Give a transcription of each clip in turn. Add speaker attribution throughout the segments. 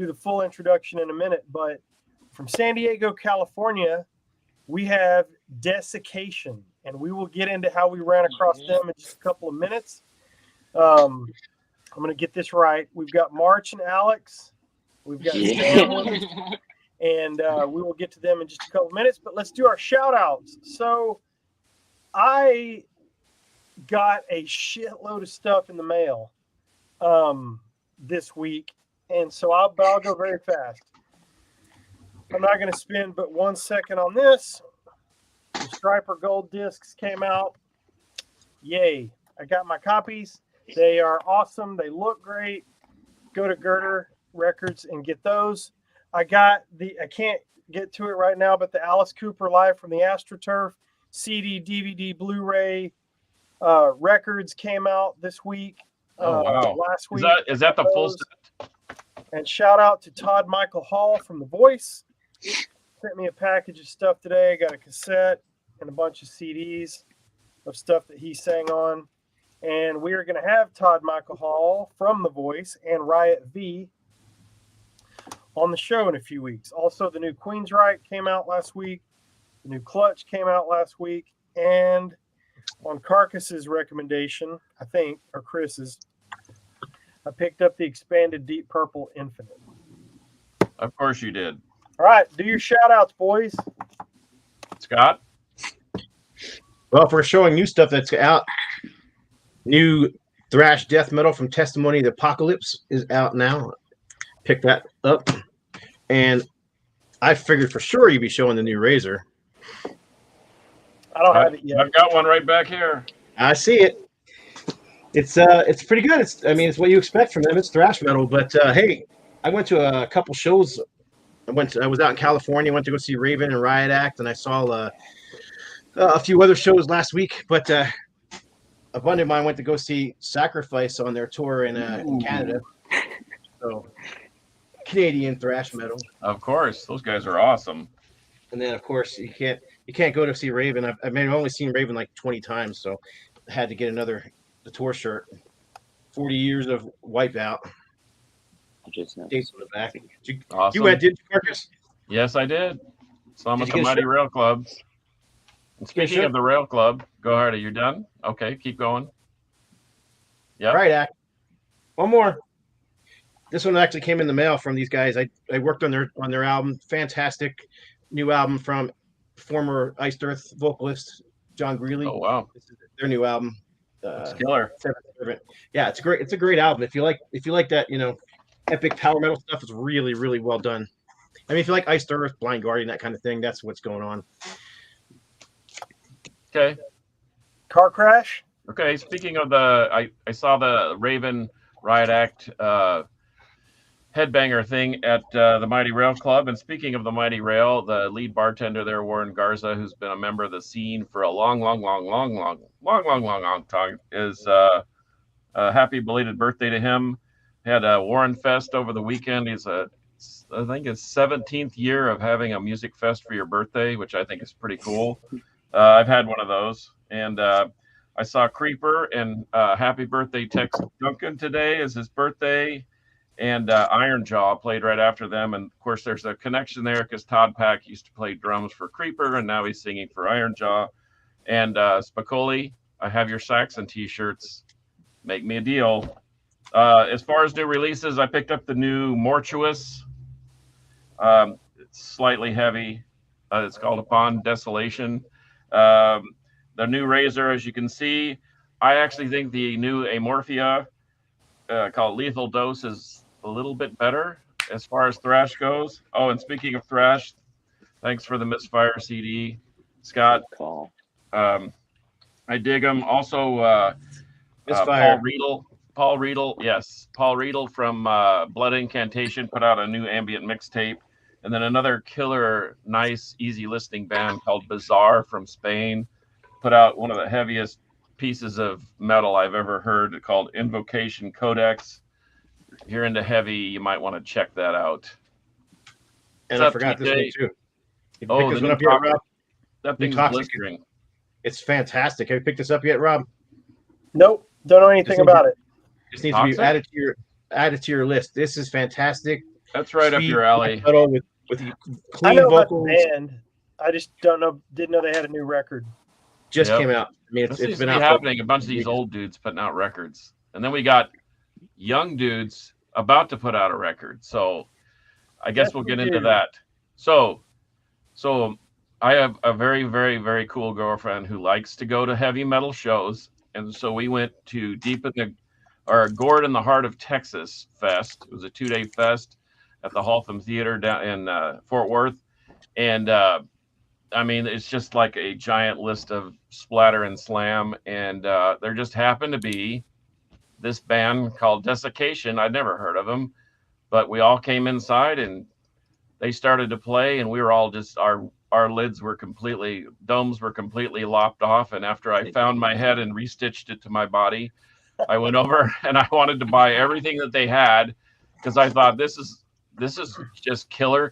Speaker 1: do the full introduction in a minute, but from San Diego, California, we have Desiccation, and we will get into how we ran across them in just a couple of minutes. I'm going to get this right. We've got March and Alex. We've got Stanley, and we will get to them in just a couple of minutes, but let's do our shout-outs. So I got a shitload of stuff in the mail this week, and so I'll go very fast. I'm not going to spend but 1 second on this. The Striper Gold discs came out. Yay. I got my copies. They are awesome. They look great. Go to Girder Records and get those. I can't get to it right now, but the Alice Cooper Live from the AstroTurf CD, DVD, Blu-ray records came out this week. Last week.
Speaker 2: Is that the full set?
Speaker 1: And shout out to Todd Michael Hall from The Voice. Sent me a package of stuff today. I got a cassette and a bunch of CDs of stuff that he sang on. And we are going to have Todd Michael Hall from The Voice and Riot V on the show in a few weeks. Also, the new Queensryche came out last week. The new Clutch came out last week. And on Carcass's recommendation, I think, or Chris's, I picked up the expanded Deep Purple Infinite.
Speaker 2: Of course you did.
Speaker 1: All right, do your shout-outs, boys.
Speaker 2: Scott?
Speaker 3: Well, if we're showing new stuff that's out, new thrash death metal from Testimony of the Apocalypse is out now. Pick that up. And I figured for sure you'd be showing the new Razor.
Speaker 1: I don't have it yet.
Speaker 2: I've got one right back here.
Speaker 3: I see it. It's pretty good. It's what you expect from them. It's thrash metal, but hey, I went to a couple shows. I was out in California. Went to go see Raven and Riot Act, and I saw a few other shows last week. But a buddy of mine went to go see Sacrifice on their tour in Canada. So Canadian thrash metal.
Speaker 2: Of course, those guys are awesome.
Speaker 3: And then of course you can't go to see Raven. I've only seen Raven like 20 times, so I had to get the tour shirt. 40 years of Wipeout. Dates on the back.
Speaker 2: Awesome.
Speaker 3: You went, did you, Carcass?
Speaker 2: Yes, I did. So I'm at
Speaker 3: Did
Speaker 2: the
Speaker 3: you get a
Speaker 2: Mighty
Speaker 3: shirt?
Speaker 2: Rail Club. And speaking
Speaker 3: shirt?
Speaker 2: of the Rail Club, go ahead. Are you done? Okay, keep going. Yeah.
Speaker 3: All right, Act. One more. This one actually came in the mail from these guys. I worked on their album. Fantastic new album from former Iced Earth vocalist John Greeley.
Speaker 2: Oh wow.
Speaker 3: This is their new album.
Speaker 2: It's killer.
Speaker 3: Yeah, it's great. It's a great album. If you like that, epic power metal stuff, is really, really well done. I mean, if you like Iced Earth, Blind Guardian, that kind of thing, that's what's going on.
Speaker 2: Okay.
Speaker 1: Car crash?
Speaker 2: Okay. Speaking of I saw the Raven Riot Act headbanger thing at the Mighty Rail Club. And speaking of the Mighty Rail, the lead bartender there, Warren Garza, who's been a member of the scene for a long time, is happy belated birthday to him. Had a Warren Fest over the weekend. He's I think his 17th year of having a music fest for your birthday, which I think is pretty cool. I've had one of those. And I saw Creeper and happy birthday Tex Duncan today is his birthday. And Iron Jaw played right after them. And, of course, there's a connection there because Todd Pack used to play drums for Creeper, and now he's singing for Iron Jaw. And Spicoli, I have your Saxon T-shirts. Make me a deal. As far as new releases, I picked up the new Mortuous. It's slightly heavy. It's called Upon Desolation. The new Razor, as you can see, I actually think the new Amorphia called Lethal Dose is a little bit better as far as thrash goes. Oh, and speaking of thrash, thanks for the Misfire CD, Scott. I dig them. Also, Paul Riedel, yes. Paul Riedel from Blood Incantation put out a new ambient mixtape. And then another killer, nice, easy listening band called Bizarre from Spain put out one of the heaviest pieces of metal I've ever heard called Invocation Codex. If you're into heavy, you might want to check that out.
Speaker 3: And I forgot this one too.
Speaker 2: Oh,
Speaker 3: this one up yet, Rob?
Speaker 2: That thing's blistering.
Speaker 3: It's fantastic. Have you picked this up yet, Rob?
Speaker 1: Nope. Don't know anything about it.
Speaker 3: This needs to be added to your list. This is fantastic.
Speaker 2: That's right up
Speaker 3: sweet
Speaker 2: your alley.
Speaker 3: metal with
Speaker 1: I
Speaker 3: clean
Speaker 1: know about
Speaker 3: vocals.
Speaker 1: the band. I just didn't know they had a new record.
Speaker 3: Just
Speaker 2: Yep.
Speaker 3: came out. I mean,
Speaker 2: This
Speaker 3: it's
Speaker 2: seems
Speaker 3: been
Speaker 2: to be
Speaker 3: out
Speaker 2: happening.
Speaker 3: for
Speaker 2: A bunch of these
Speaker 3: weeks.
Speaker 2: old dudes putting out records, and then we got young dudes about to put out a record. So I guess
Speaker 1: Yes,
Speaker 2: we'll
Speaker 1: we
Speaker 2: get into
Speaker 1: do.
Speaker 2: that. So I have a very, very, very cool girlfriend who likes to go to heavy metal shows, and so we went to Gourd in the Heart of Texas Fest. It was a 2-day fest at the Haltham Theater down in Fort Worth, and I mean, it's just like a giant list of splatter and slam, and there just happened to be this band called Desiccation. I'd never heard of them, but we all came inside and they started to play, and we were all just our domes were completely lopped off. And after I found my head and restitched it to my body, I went over and I wanted to buy everything that they had because I thought this is just killer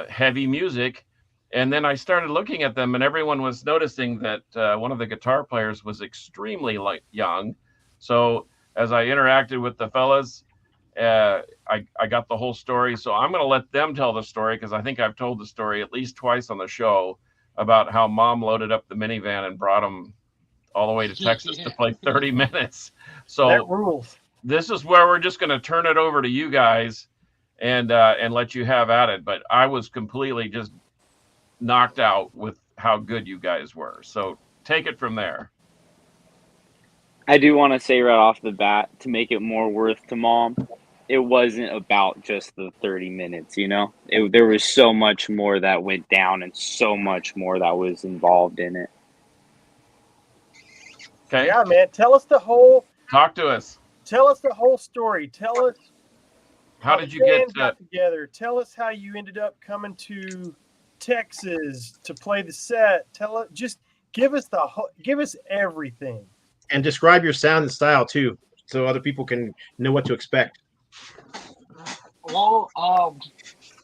Speaker 2: heavy music. And then I started looking at them, and everyone was noticing that one of the guitar players was extremely young. So as I interacted with the fellas, I got the whole story. So I'm going to let them tell the story because I think I've told the story at least twice on the show about how Mom loaded up the minivan and brought them all the way to Texas to play 30 minutes. So
Speaker 1: that rules.
Speaker 2: This is where we're just going to turn it over to you guys and let you have at it. But I was completely just knocked out with how good you guys were. So take it from there.
Speaker 4: I do want to say right off the bat, to make it more worth to Mom, it wasn't about just the 30 minutes, you know? There was so much more that went down and so much more that was involved in it.
Speaker 2: Okay.
Speaker 1: Yeah, man. Tell us the whole story. Tell us
Speaker 2: how did you get
Speaker 1: got together. Tell us how you ended up coming to Texas to play the set. Just give us everything.
Speaker 3: And describe your sound and style too, so other people can know what to expect.
Speaker 5: Well,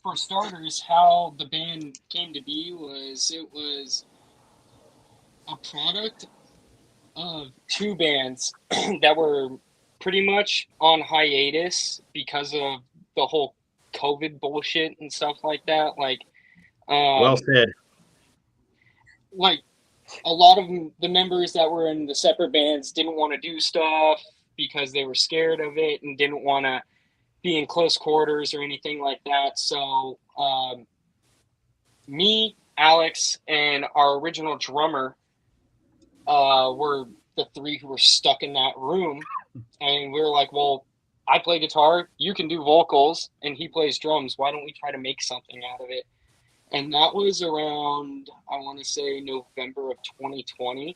Speaker 5: for starters, how the band came to be was it was a product of two bands that were pretty much on hiatus because of the whole COVID bullshit and stuff like that. Like,
Speaker 3: well said.
Speaker 5: Like, a lot of the members that were in the separate bands didn't want to do stuff because they were scared of it and didn't want to be in close quarters or anything like that. So me, Alex, and our original drummer were the three who were stuck in that room. And we were like, well, I play guitar, you can do vocals, and he plays drums. Why don't we try to make something out of it? And that was around, I want to say, November of 2020.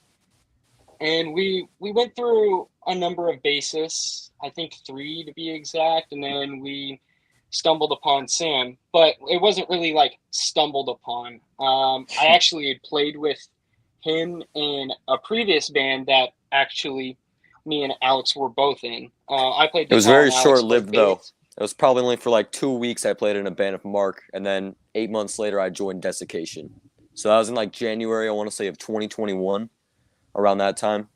Speaker 5: And we went through a number of bassists, I think 3 to be exact, and then we stumbled upon Sam. But it wasn't really like stumbled upon. I actually had played with him in a previous band that actually me and Alex were both in. I played guitar.
Speaker 6: It was very
Speaker 5: and Alex
Speaker 6: short-lived,
Speaker 5: played
Speaker 6: though.
Speaker 5: bass.
Speaker 6: It was probably only for like 2 weeks I played in a band of Mark, and then 8 months later I joined Desiccation. So that was in like January, I want to say, of 2021, around that time.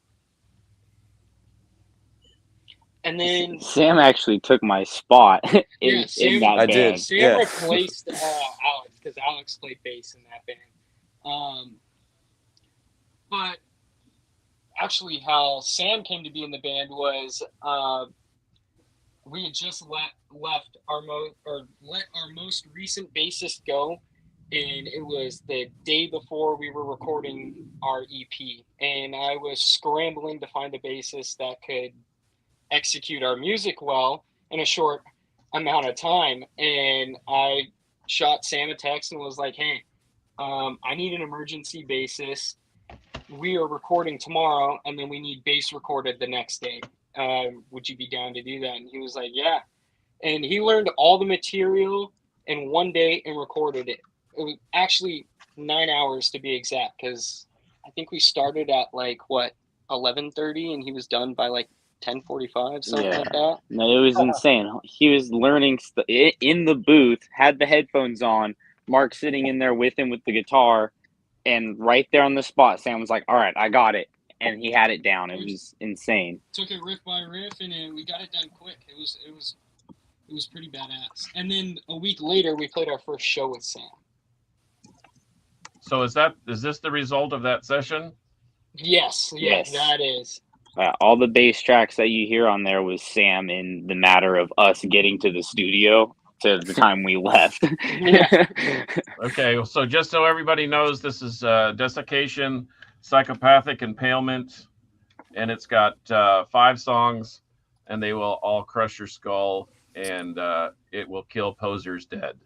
Speaker 5: And then
Speaker 4: Sam actually took my spot in that
Speaker 6: I
Speaker 4: band.
Speaker 6: did.
Speaker 5: Sam
Speaker 6: Yeah.
Speaker 5: replaced Alex because Alex played bass in that band. But actually, how Sam came to be in the band was we had just let our most recent bassist go, and it was the day before we were recording our EP, and I was scrambling to find a bassist that could execute our music well in a short amount of time. And I shot Sam a text and was like, hey, I need an emergency bassist. We are recording tomorrow, and then we need bass recorded the next day. Would you be down to do that? And he was like, yeah. And he learned all the material in one day and recorded it. It was actually 9 hours to be exact, because I think we started at 11:30, and he was done by 10:45, something like that.
Speaker 4: No, it was insane. He was learning in the booth, had the headphones on, Mark sitting in there with him with the guitar, and right there on the spot, Sam was like, all right, I got it. And he had it down. It was insane.
Speaker 5: Took it riff by riff, and we got it done quick. It was It was pretty badass. And then a week later, we played our first show with Sam.
Speaker 2: So is this the result of that session?
Speaker 5: Yes,
Speaker 4: Yes.
Speaker 5: that is.
Speaker 4: All the bass tracks that you hear on there was Sam in the matter of us getting to the studio to the time we left.
Speaker 5: Yeah.
Speaker 2: Okay, so just so everybody knows, this is Desiccation, Psychopathic, Impalement, and it's got 5 songs, and they will all crush your skull, and it will kill posers dead.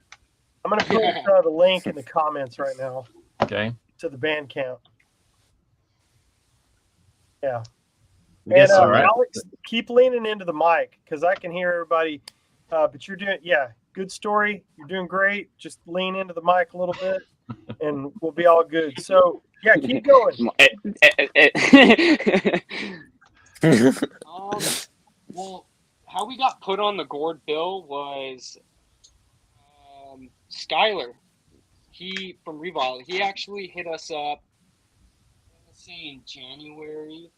Speaker 1: I'm going to put the link in the comments right now
Speaker 2: Okay.
Speaker 1: to the Bandcamp. Yeah.
Speaker 3: I guess
Speaker 1: And
Speaker 3: so, right?
Speaker 1: Alex, keep leaning into the mic because I can hear everybody. But you're doing, good story. You're doing great. Just lean into the mic a little bit, and we'll be all good. So, keep going.
Speaker 5: Well, how we got put on the Gourd bill was Skylar. He from Riedel. He actually hit us up. Let's say in January.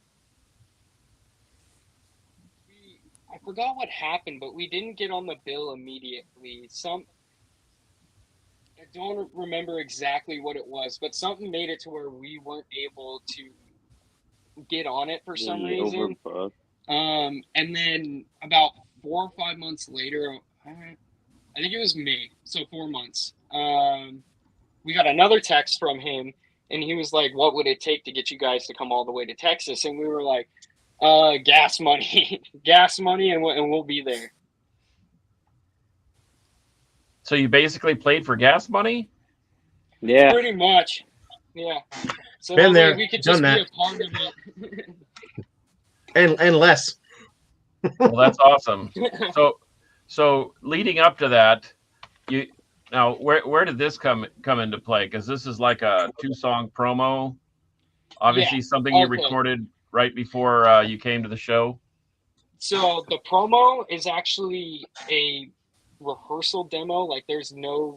Speaker 5: I forgot what happened, but we didn't get on the bill immediately. I don't remember exactly what it was, but something made it to where we weren't able to get on it for some reason. And then about 4 or 5 months later, I think it was May, so 4 months, we got another text from him, and he was like, what would it take to get you guys to come all the way to Texas? And we were like, gas money, and we'll be there.
Speaker 2: So you basically played for gas money?
Speaker 4: Yeah.
Speaker 5: Pretty much. Yeah. So
Speaker 3: Been
Speaker 5: that way
Speaker 3: there,
Speaker 5: we could
Speaker 3: done
Speaker 5: just be
Speaker 3: that.
Speaker 5: a part of it.
Speaker 3: And less.
Speaker 2: Well, that's awesome. So leading up to that, where did this come into play? Because this is like a 2-song promo. Obviously, something you recorded right before you came to the show.
Speaker 5: So the promo is actually a rehearsal demo. Like, there's no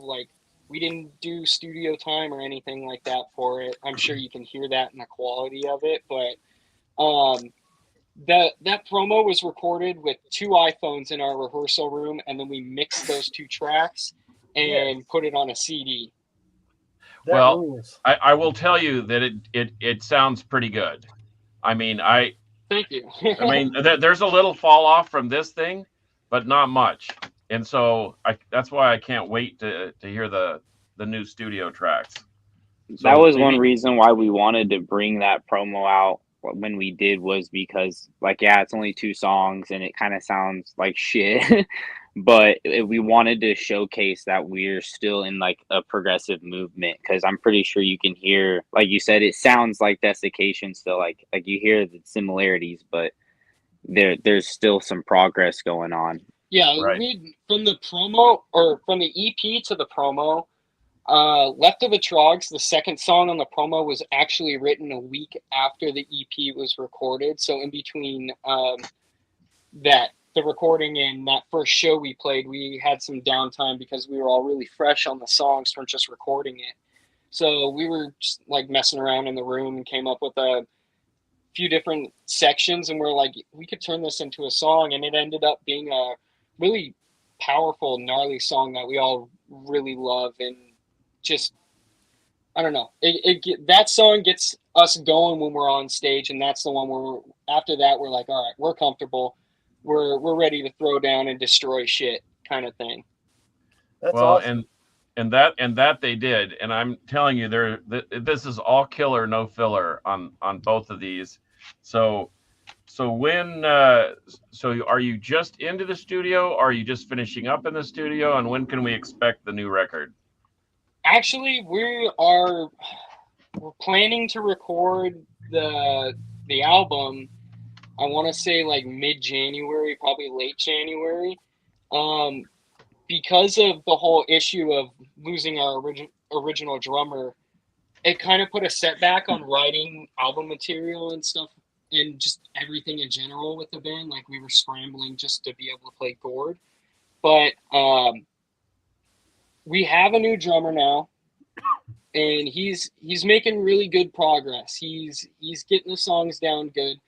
Speaker 5: we didn't do studio time or anything like that for it. I'm sure you can hear that in the quality of it, but that promo was recorded with 2 iPhones in our rehearsal room, and then we mixed those 2 tracks and put it on a CD.
Speaker 2: I will tell you that it sounds pretty good. I mean,
Speaker 5: Thank you.
Speaker 2: I mean, there's a little fall off from this thing, but not much. And so that's why I can't wait to hear the new studio tracks. So
Speaker 4: that was one reason why we wanted to bring that promo out when we did, was because it's only 2 songs and it kind of sounds like shit. But we wanted to showcase that we're still in a progressive movement, because I'm pretty sure you can hear, like you said, it sounds like Desiccation still, like you hear the similarities, but there's still some progress going on.
Speaker 5: Yeah,
Speaker 2: right.
Speaker 5: From the promo, or from the EP to the promo, Left of the Trogs, the second song on the promo, was actually written a week after the EP was recorded. So in between the recording and that first show we played, we had some downtime because we were all really fresh on the songs from just recording it. So we were just messing around in the room and came up with a few different sections, and we're like, we could turn this into a song, and it ended up being a really powerful, gnarly song that we all really love. And just, I don't know, that song gets us going when we're on stage, and that's the one where after that we're like, all right, we're comfortable. We're ready to throw down and destroy shit, kind of thing.
Speaker 1: That's awesome.
Speaker 2: and that they did, and I'm telling you, this is all killer, no filler on both of these. So when so are you just into the studio, or are you just finishing up in the studio, and when can we expect the new record?
Speaker 5: Actually, we're planning to record the album, I want to say mid-January, probably late January. Because of the whole issue of losing our original drummer, it kind of put a setback on writing album material and stuff, and just everything in general with the band. We were scrambling just to be able to play Gourd. But we have a new drummer now, and he's making really good progress. He's getting the songs down good.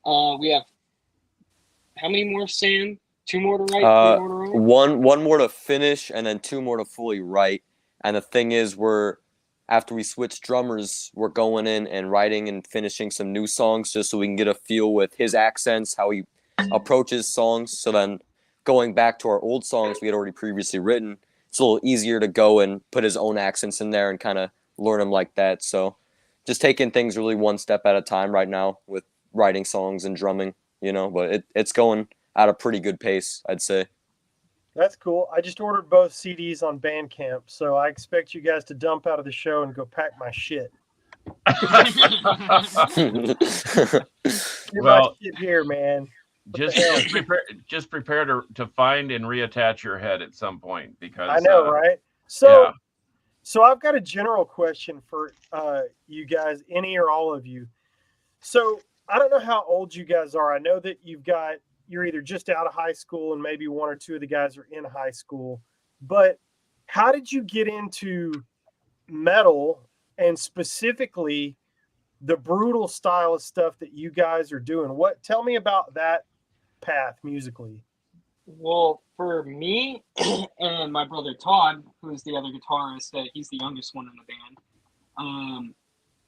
Speaker 5: We have, how many more, Sam? 2 more to write, 3 more to write?
Speaker 6: One more to finish, and then 2 more to fully write. And the thing is, after we switch drummers, we're going in and writing and finishing some new songs just so we can get a feel with his accents, how he approaches songs. So then going back to our old songs we had already previously written, it's a little easier to go and put his own accents in there and kind of learn them like that. So just taking things really one step at a time right now with writing songs and drumming, but it's going at a pretty good pace, I'd say.
Speaker 1: That's cool. I just ordered both CDs on Bandcamp, so I expect you guys to dump out of the show and go pack my shit. Get my shit here, man.
Speaker 2: Just prepare to find and reattach your head at some point, because
Speaker 1: I know, right? So I've got a general question for you guys, any or all of you. So I don't know how old you guys are. I know that you're either just out of high school and maybe 1 or 2 of the guys are in high school, but how did you get into metal, and specifically the brutal style of stuff that you guys are doing? Tell me about that path musically.
Speaker 5: Well, for me and my brother Todd, who's the other guitarist, he's the youngest one in the band.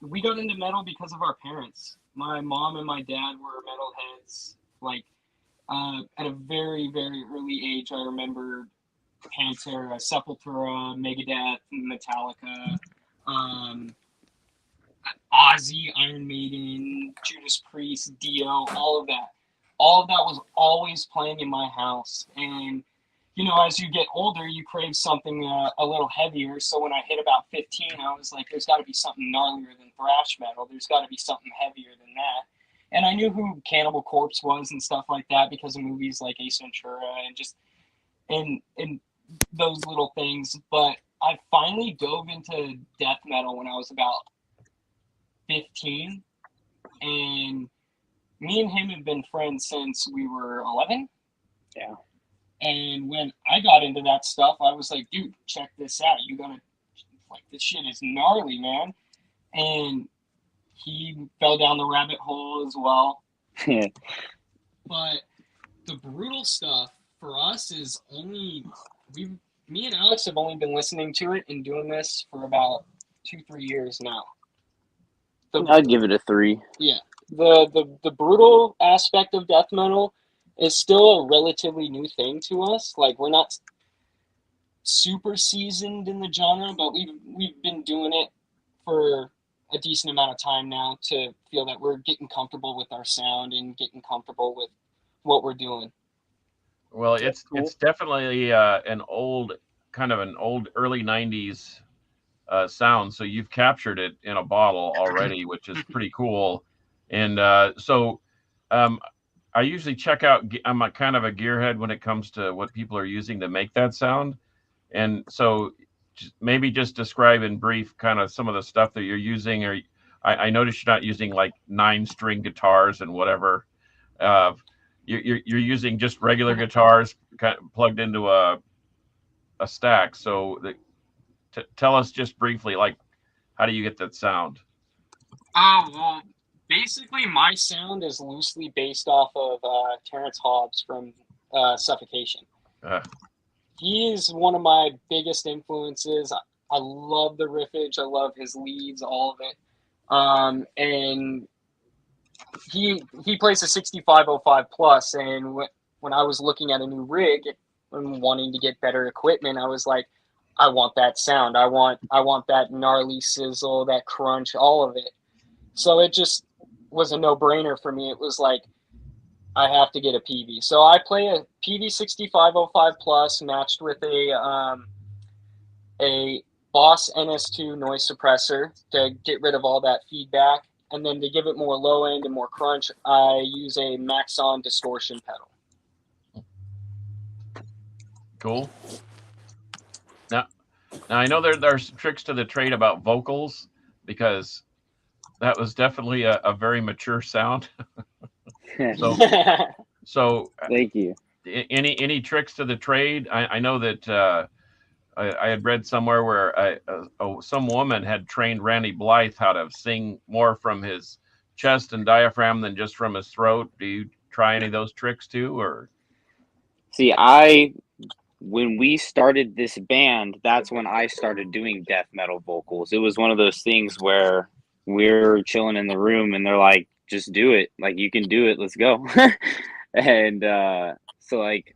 Speaker 5: We got into metal because of our parents. My mom and my dad were metalheads. At a very, very early age, I remember Pantera, Sepultura, Megadeth, Metallica, Ozzy, Iron Maiden, Judas Priest, Dio, all of that. All of that was always playing in my house. And, as you get older, you crave something a little heavier. So when I hit about 15, I was like, there's got to be something gnarlier than thrash metal. There's got to be something heavier than that. And I knew who Cannibal Corpse was and stuff like that because of movies like Ace Ventura and just and those little things. But I finally dove into death metal when I was about 15. And me and him have been friends since we were 11.
Speaker 4: Yeah.
Speaker 5: And when I got into that stuff, I was like, dude, check this out. This shit is gnarly, man. And he fell down the rabbit hole as well. But the brutal stuff for us is me and Alex have only been listening to it and doing this for about 2-3 years now.
Speaker 4: I'd give it a 3.
Speaker 5: Yeah. The brutal aspect of death metal is still a relatively new thing to us. We're not super seasoned in the genre, but we've been doing it for a decent amount of time now to feel that we're getting comfortable with our sound and getting comfortable with what we're doing.
Speaker 2: Well, it's definitely an old early 90s sound. So you've captured it in a bottle already, which is pretty cool. And I usually check out, I'm a kind of a gearhead when it comes to what people are using to make that sound. And so maybe just describe in brief kind of some of the stuff that you're using. Or I noticed you're not using 9-string guitars and whatever. You're using just regular guitars kind of plugged into a stack. So tell us just briefly, how do you get that sound?
Speaker 5: Well, basically my sound is loosely based off of Terrence Hobbs from Suffocation. He is one of my biggest influences. I love the riffage. I love his leads, all of it. And he plays a 6505 plus. And when I was looking at a new rig and wanting to get better equipment, I was like, I want that sound. I want that gnarly sizzle, that crunch, all of it. So it just was a no-brainer for me. It was like, I have to get a PV. So I play a PV 6505 plus matched with a Boss NS2 noise suppressor to get rid of all that feedback. And then to give it more low end and more crunch, I use a Maxon distortion pedal.
Speaker 2: Cool. Now I know there's tricks to the trade about vocals, because that was definitely a very mature sound. So
Speaker 4: Thank you.
Speaker 2: Any tricks to the trade? I know that I had read somewhere where some woman had trained Randy Blythe how to sing more from his chest and diaphragm than just from his throat. Do you try any of those tricks too, or?
Speaker 4: See, when we started this band, that's when I started doing death metal vocals. It was one of those things where we're chilling in the room and they're like, just do it. Like, you can do it. Let's go. And so, like,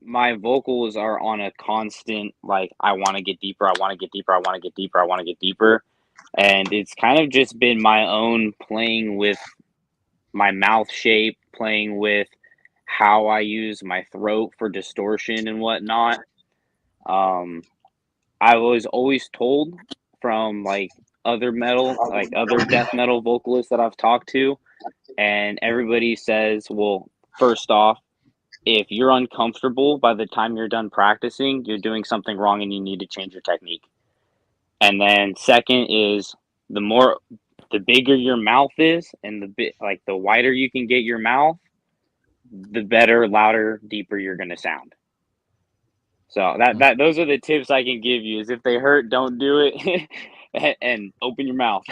Speaker 4: my vocals are on a constant, like, I want to get deeper. I want to get deeper. I want to get deeper. I want to get deeper. And it's kind of just been my own playing with my mouth shape, playing with how I use my throat for distortion and whatnot. I was always told from like other death metal vocalists that I've talked to, and everybody says, well, first off, if you're uncomfortable by the time you're done practicing, you're doing something wrong and you need to change your technique. And then second is the bigger your mouth is and the wider you can get your mouth, the better, louder, deeper you're going to sound. So those are the tips I can give you. Is if they hurt, don't do it, and open your mouth.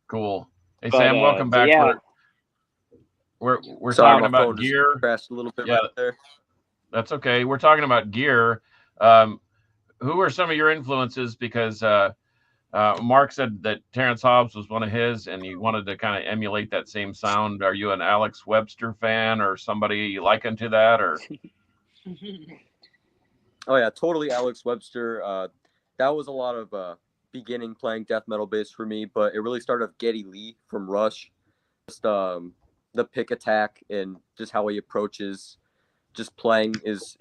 Speaker 2: Cool. Hey,
Speaker 4: But,
Speaker 2: Sam, welcome back.
Speaker 4: yeah.
Speaker 2: We're
Speaker 6: Sorry,
Speaker 2: talking
Speaker 6: my
Speaker 2: about
Speaker 6: phone just
Speaker 2: gear.
Speaker 6: crashed a little bit
Speaker 2: Yeah.
Speaker 6: right there.
Speaker 2: That's okay. We're talking about gear. Who are some of your influences? Because Mark said that Terrence Hobbs was one of his, and you wanted to kind of emulate that same sound. Are you an Alex Webster fan or somebody you liken to that? Or
Speaker 6: Oh yeah, totally Alex Webster. That was a lot of beginning playing death metal bass for me, but it really started with Geddy Lee from Rush. Just the pick attack and just how he approaches just playing it's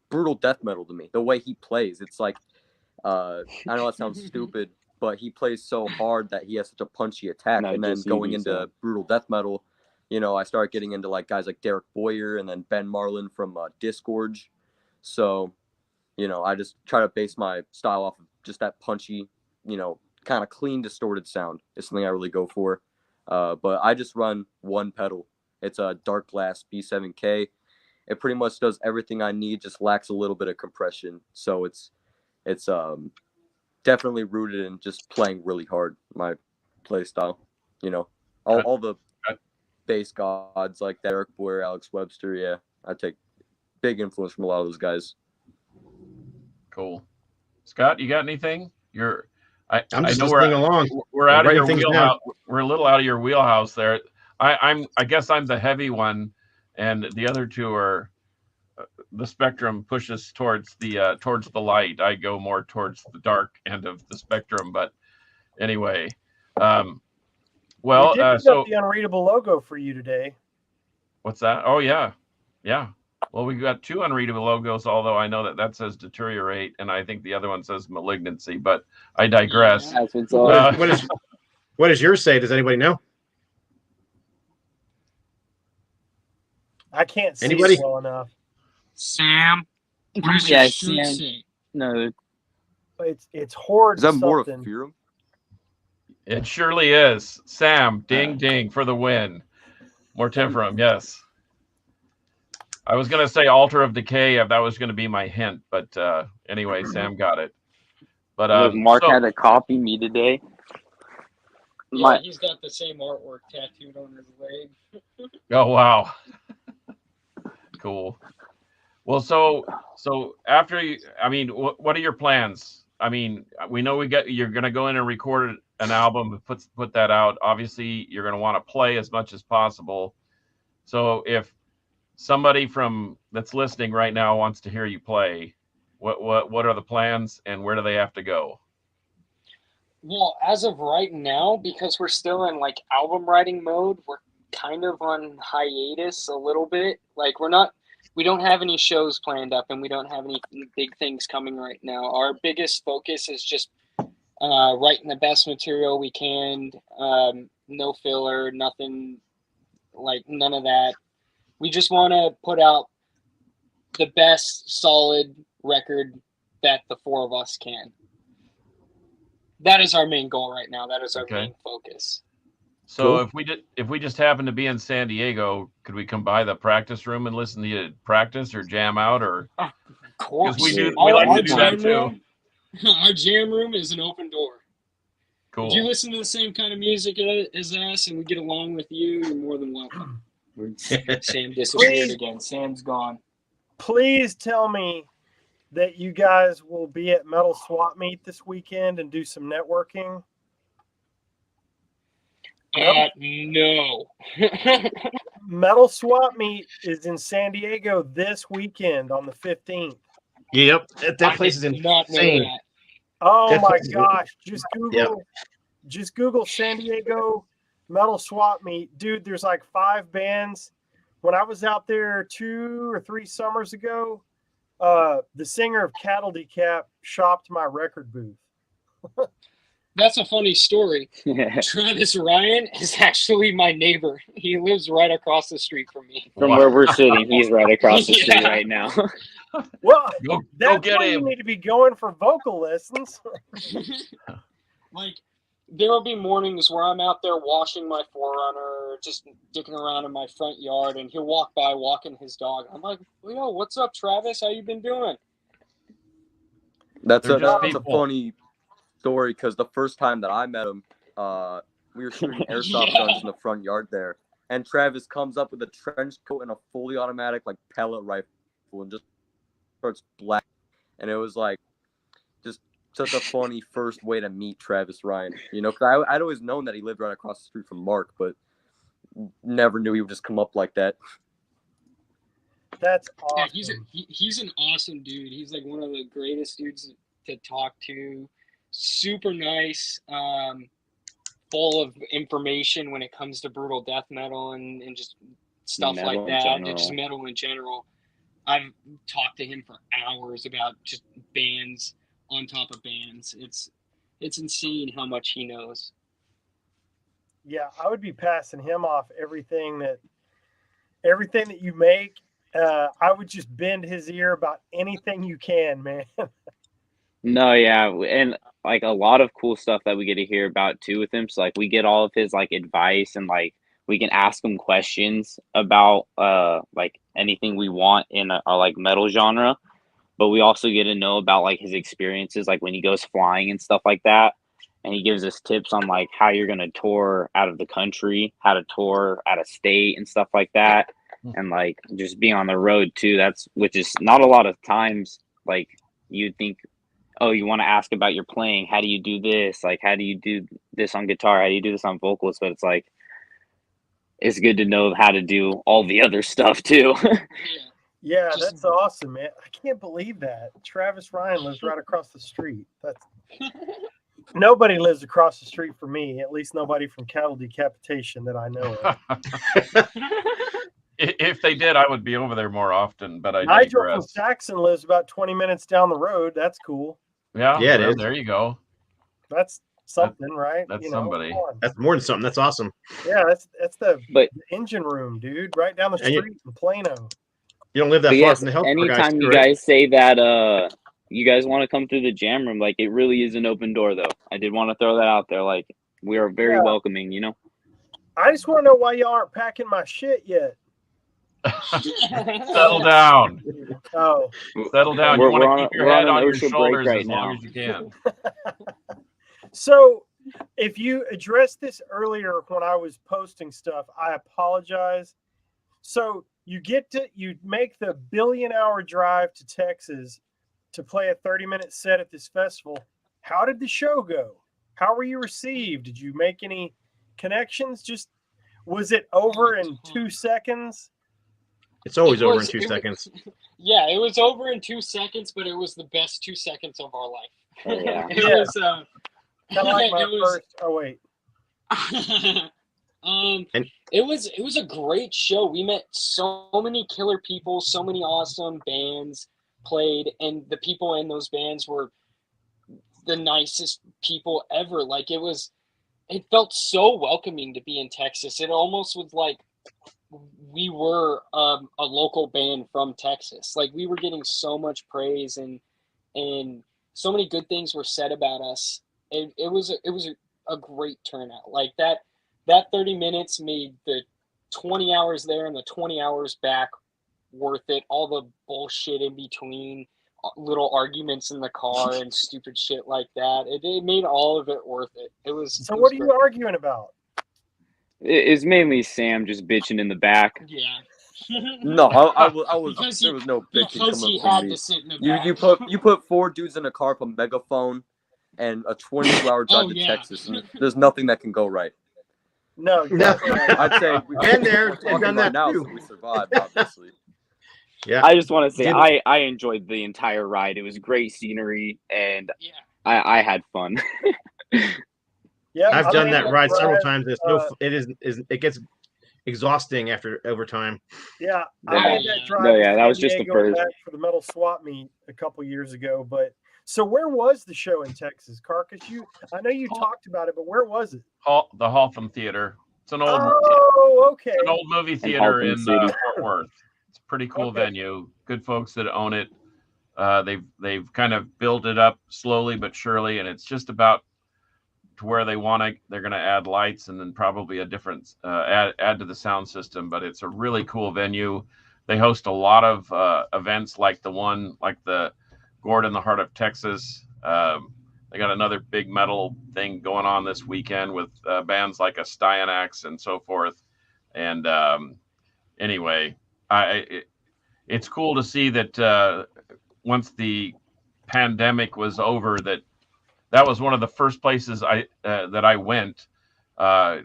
Speaker 6: brutal death metal to me. The way he plays, it's like I know that sounds stupid, but he plays so hard that he has such a punchy attack.
Speaker 4: No,
Speaker 6: and then
Speaker 4: just
Speaker 6: going
Speaker 4: easy,
Speaker 6: into
Speaker 4: so.
Speaker 6: brutal death metal, you know, I started getting into like guys like Derek Boyer and then Ben Marlin from Disgorge. So, you know, I just try to base my style off of just that punchy, you know, kind of clean, distorted sound. It's something I really go for. But I just run one pedal. It's a Dark Glass B7K. It pretty much does everything I need, just lacks a little bit of compression. So it's definitely rooted in just playing really hard, my play style. You know, all the bass gods like Derek Boyer, Alex Webster. Yeah, I take big influence from a lot of those guys.
Speaker 2: cool. Scott, you got anything?
Speaker 3: I'm just
Speaker 2: know
Speaker 3: listening along.
Speaker 2: we're out of
Speaker 3: writing
Speaker 2: your
Speaker 3: things
Speaker 2: wheelhouse. We're a little out of your wheelhouse there. I guess I'm the heavy one, and the other two are the spectrum pushes towards the light. I go more towards the dark end of the spectrum. But anyway,
Speaker 1: We did pick up the unreadable logo for you today.
Speaker 2: What's that? Oh yeah. Well, we got two unreadable logos, although I know that says deteriorate, and I think the other one says malignancy. But I digress.
Speaker 4: Yeah, that's what's up.
Speaker 3: What does yours say? Does anybody know?
Speaker 1: I can't see
Speaker 3: Anybody?
Speaker 1: it well enough.
Speaker 5: Sam, what does
Speaker 4: Yeah,
Speaker 5: your shirt
Speaker 4: Sam.
Speaker 5: say?
Speaker 4: No,
Speaker 1: It's horde.
Speaker 6: Is that more
Speaker 1: something.
Speaker 6: of Furum?
Speaker 2: It surely is. Sam, ding for the win. Mortiferum, yes. I was going to say Altar of Decay if that was going to be my hint, but anyway, Sam got it. But
Speaker 4: look, Mark had to copy me today.
Speaker 5: Yeah, he's got the same artwork tattooed on his leg.
Speaker 2: Oh wow, cool. Well, so after you, I mean, what are your plans? I mean, we know you're going to go in and record an album and put that out. Obviously, you're going to want to play as much as possible. So if somebody that's listening right now wants to hear you play, what are the plans and where do they have to go?
Speaker 5: Well, as of right now, because we're still in like album writing mode, we're kind of on hiatus a little bit. Like we don't have any shows planned up and we don't have any big things coming right now. Our biggest focus is just writing the best material we can. No filler, nothing, like none of that. We just want to put out the best solid record that the four of us can. That is our main goal right now. That is our main focus.
Speaker 2: So cool. if we just happen to be in San Diego, could we come by the practice room and listen to you practice or jam out? Or
Speaker 5: of course,
Speaker 2: we like to do that too.
Speaker 5: Our jam room is an open door.
Speaker 2: Cool.
Speaker 5: If you listen to the same kind of music as us and we get along with you, you're more than welcome. Sam disappeared again. Sam's gone.
Speaker 1: Please tell me that you guys will be at Metal Swap Meet this weekend and do some networking.
Speaker 5: No.
Speaker 1: Metal Swap Meet is in San Diego this weekend on the 15th.
Speaker 3: Yep, that place is
Speaker 5: did not know
Speaker 3: insane.
Speaker 5: that.
Speaker 1: Oh
Speaker 3: That
Speaker 1: my
Speaker 3: place is-
Speaker 1: gosh! Just Google San Diego Metal Swap Meet, dude. There's like 5 bands. When I was out there 2 or 3 summers ago, the singer of Cattle Decap shopped my record booth.
Speaker 5: That's a funny story. Travis Ryan is actually my neighbor. He lives right across the street from me.
Speaker 4: From
Speaker 2: Wow.
Speaker 4: where we're sitting, he's right across the street
Speaker 5: Yeah.
Speaker 4: right now.
Speaker 1: Well,
Speaker 2: Go
Speaker 1: that's
Speaker 2: get
Speaker 1: where you
Speaker 2: him.
Speaker 1: need to be going for vocal lessons.
Speaker 5: Like, there will be mornings where I'm out there washing my Forerunner, just dicking around in my front yard, and he'll walk by walking his dog. I'm like, yo, what's up, Travis? How you been doing?
Speaker 6: That's
Speaker 2: They're
Speaker 6: a
Speaker 2: just
Speaker 6: that's a
Speaker 2: people.
Speaker 6: funny story because the first time that I met him, we were shooting airsoft
Speaker 5: Yeah.
Speaker 6: guns in the front yard there, and Travis comes up with a trench coat and a fully automatic like pellet rifle and just starts black, and it was like just such a funny first way to meet Travis Ryan, you know, because I'd always known that he lived right across the street from Mark, but never knew he would just come up like that.
Speaker 1: That's
Speaker 5: Yeah,
Speaker 1: awesome.
Speaker 5: he's an awesome dude. He's like one of the greatest dudes to talk to. Super nice, full of information when it comes to brutal death metal and just stuff
Speaker 4: Metal
Speaker 5: like
Speaker 4: in
Speaker 5: that, and
Speaker 4: general.
Speaker 5: just metal in general. I've talked to him for hours about just bands on top of bands. It's insane how much he knows.
Speaker 1: Yeah, I would be passing him off everything that you make. I would just bend his ear about anything you can, man.
Speaker 4: No, yeah, and like a lot of cool stuff that we get to hear about too with him. So like we get all of his like advice and like we can ask him questions about like anything we want in a like metal genre, but we also get to know about like his experiences like when he goes flying and stuff like that. And he gives us tips on like how you're gonna tour out of the country, how to tour out of state and stuff like that. And like just being on the road too, which is not a lot of times like you'd think, oh, you want to ask about your playing, how do you do this, like how do you do this on guitar, how do you do this on vocals, but it's like it's good to know how to do all the other stuff too.
Speaker 1: Yeah,
Speaker 5: Just-
Speaker 1: that's awesome, man. I can't believe that. Travis Ryan lives right across the street. That's nobody lives across the street from me, at least nobody from Cattle Decapitation that I know of.
Speaker 2: If they did, I would be over there more often, but I
Speaker 1: Nigel from
Speaker 2: digress.
Speaker 1: Saxon lives about 20 minutes down the road. That's cool.
Speaker 2: Yeah,
Speaker 3: Yeah, it
Speaker 2: well,
Speaker 3: is.
Speaker 2: there you go.
Speaker 1: That's something, right?
Speaker 2: that's
Speaker 1: You know,
Speaker 2: somebody.
Speaker 1: come on.
Speaker 3: That's more than something. That's awesome.
Speaker 1: Yeah, that's the
Speaker 4: But
Speaker 1: engine room, dude, right down the
Speaker 3: And you-
Speaker 1: street in Plano.
Speaker 3: You don't live that
Speaker 4: But
Speaker 3: far
Speaker 4: yes,
Speaker 3: from the health guys,
Speaker 4: anytime you
Speaker 3: correct?
Speaker 4: guys say that you guys want to come through the jam room, like it really is an open door though. I did want to throw that out there. Like we are very
Speaker 1: Yeah.
Speaker 4: welcoming, you know.
Speaker 1: I just want to know why y'all aren't packing my shit yet.
Speaker 2: Settle down.
Speaker 1: Oh,
Speaker 2: Settle down.
Speaker 4: We're-
Speaker 2: You want
Speaker 4: we're
Speaker 2: to
Speaker 4: on
Speaker 2: keep
Speaker 4: a-
Speaker 2: your
Speaker 4: we're on
Speaker 2: head
Speaker 4: an
Speaker 2: on your
Speaker 4: OSHA break
Speaker 2: shoulders
Speaker 4: right
Speaker 2: as long
Speaker 4: now.
Speaker 2: as you can.
Speaker 1: so if you addressed this earlier when I was posting stuff, I apologize. So you make the billion-hour drive to Texas to play a 30-minute set at this festival. How did the show go? How were you received? Did you make any connections? Was it over in 2 seconds?
Speaker 3: It's always
Speaker 5: It
Speaker 3: over
Speaker 5: was-
Speaker 3: in 2
Speaker 5: it was-
Speaker 3: seconds.
Speaker 5: Yeah, it was over in 2 seconds, but it was the best 2 seconds of our life.
Speaker 4: Oh, yeah.
Speaker 5: It
Speaker 1: Yeah.
Speaker 5: was
Speaker 1: Kind of like my
Speaker 5: it was-
Speaker 1: first. Oh wait.
Speaker 3: And-
Speaker 5: it was a great show. We met so many killer people, so many awesome bands played, and the people in those bands were the nicest people ever. Like it felt so welcoming to be in Texas. It almost was like we were a local band from Texas. Like we were getting so much praise and so many good things were said about us. It was a great turnout. Like that 30 minutes made the 20 hours there and the 20 hours back worth it. All the bullshit in between, little arguments in the car and stupid shit like that. It made all of it worth it. It was.
Speaker 1: So
Speaker 5: it
Speaker 1: what
Speaker 5: was
Speaker 1: are you
Speaker 5: great.
Speaker 1: arguing about?
Speaker 4: It's mainly Sam just bitching in the back.
Speaker 5: Yeah.
Speaker 6: No, I was.
Speaker 5: Because
Speaker 6: There was no bitching
Speaker 5: because
Speaker 6: coming
Speaker 5: he
Speaker 6: from
Speaker 5: had
Speaker 6: me.
Speaker 5: to sit in the
Speaker 6: You
Speaker 5: back.
Speaker 6: put 4 dudes in a car with a megaphone and a 22-hour drive
Speaker 5: Oh,
Speaker 6: to
Speaker 5: yeah.
Speaker 6: Texas, and there's nothing that can go right.
Speaker 1: No, exactly right.
Speaker 6: I'd say
Speaker 3: Been there
Speaker 6: we're
Speaker 3: and
Speaker 6: talking
Speaker 3: done
Speaker 6: right
Speaker 3: that
Speaker 6: now,
Speaker 3: too.
Speaker 6: so we survived, obviously.
Speaker 3: Yeah.
Speaker 4: I just want to say
Speaker 3: Did-
Speaker 4: I enjoyed the entire ride. It was great scenery, and
Speaker 5: Yeah.
Speaker 4: I had fun.
Speaker 1: Yeah,
Speaker 3: I've
Speaker 1: I
Speaker 3: done
Speaker 1: made
Speaker 3: that ride several
Speaker 1: drive,
Speaker 3: times. It's it gets exhausting over time.
Speaker 1: Yeah, I
Speaker 4: Yeah.
Speaker 1: made that drive.
Speaker 4: No,
Speaker 1: to
Speaker 4: yeah, that
Speaker 1: San
Speaker 4: was just the
Speaker 1: Diego
Speaker 4: first.
Speaker 1: back for the metal swap meet a couple years ago. But so where was the show in Texas, Carcass? I know you talked about it, but where was it?
Speaker 2: The Hawthorne Theater. It's an old
Speaker 1: Okay.
Speaker 2: It's an old movie theater
Speaker 4: Halton
Speaker 2: in
Speaker 4: City.
Speaker 2: Fort Worth. It's a pretty cool
Speaker 1: Okay.
Speaker 2: venue. Good folks that own it. They've kind of built it up slowly but surely, and it's just about to where they want to. They're going to add lights and then probably a different add to the sound system. But it's a really cool venue. They host a lot of events like the Gourd in the Heart of Texas. They got another big metal thing going on this weekend with bands like Styanax and so forth. And anyway, it's cool to see that once the pandemic was over, that was one of the first places that I went to